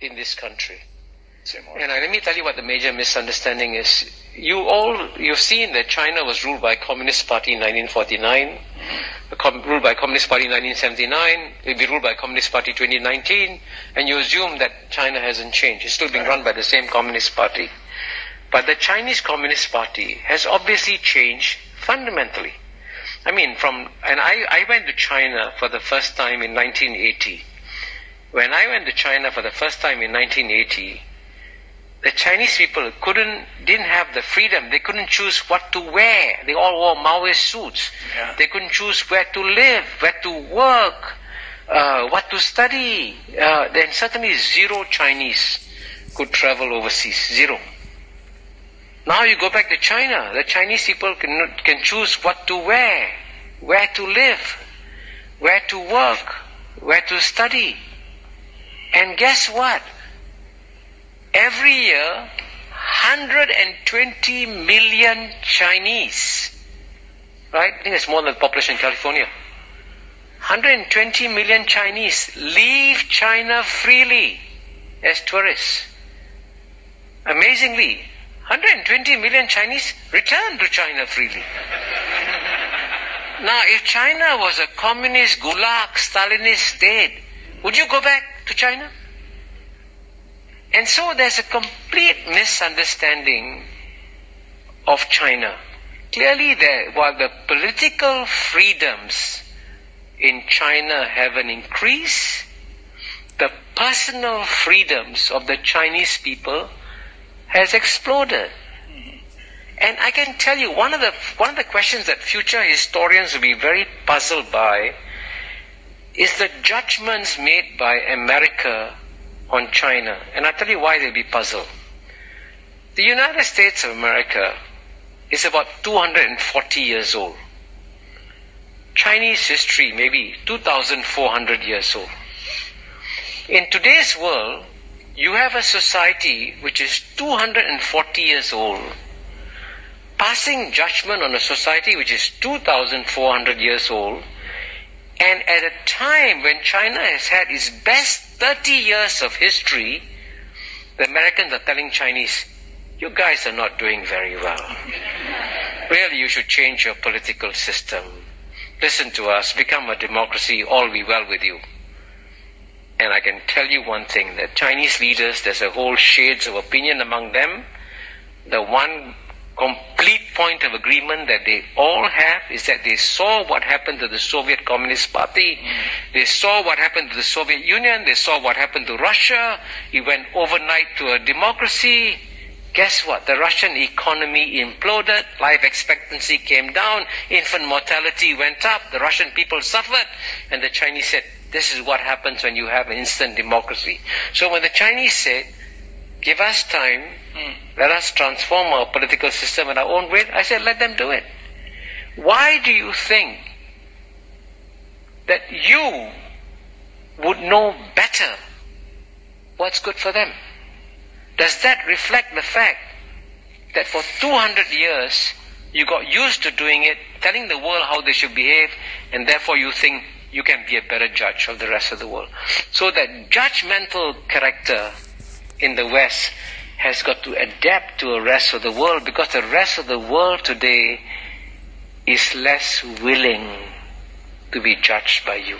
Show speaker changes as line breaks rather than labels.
in this country. And let me tell you what the major misunderstanding is. You've seen that China was ruled by Communist Party in 1949, ruled by Communist Party in 1979, will be ruled by Communist Party 2019, and you assume that China hasn't changed. It's still being run by the same Communist Party. But the Chinese Communist Party has obviously changed fundamentally. I mean, I went to China for the first time in 1980. When I went to China for the first time in 1980, the Chinese people didn't have the freedom. They couldn't choose what to wear. They all wore Maoist suits. Yeah. They couldn't choose where to live, where to work, what to study. Then certainly zero Chinese could travel overseas. Zero. Now you go back to China. The Chinese people can choose what to wear, where to live, where to work, where to study. And guess what? Every year, 120 million Chinese, right? I think it's more than the population in California. 120 million Chinese leave China freely as tourists. Amazingly, 120 million Chinese return to China freely. Now, if China was a communist, gulag, Stalinist state, would you go back to China? And so there's a complete misunderstanding of China. Clearly, while the political freedoms in China haven't increased, the personal freedoms of the Chinese people has exploded. And I can tell you, one of the questions that future historians will be very puzzled by is the judgments made by America on China. And I'll tell you why they'll be puzzled. The United States of America is about 240 years old. Chinese history maybe 2,400 years old. In today's world, you have a society which is 240 years old, passing judgment on a society which is 2,400 years old, and at a time when China has had its best 30 years of history, the Americans are telling Chinese, you guys are not doing very well. Really, you should change your political system. Listen to us, become a democracy, all will be well with you. And I can tell you one thing, that Chinese leaders, there's a whole shades of opinion among them. The one complete point of agreement that they all have is that they saw what happened to the Soviet Communist Party. They saw what happened to the Soviet Union. They saw what happened to Russia. It went overnight to a democracy. Guess what? The Russian economy imploded. Life expectancy came down. Infant mortality went up. The Russian people suffered. And the Chinese said, this is what happens when you have an instant democracy. So when the Chinese said, give us time, let us transform our political system in our own way, I said, let them do it. Why do you think that you would know better what's good for them? Does that reflect the fact that for 200 years you got used to doing it, telling the world how they should behave, and therefore you think you can be a better judge of the rest of the world? So that judgmental character in the West has got to adapt to the rest of the world, because the rest of the world today is less willing to be judged by you.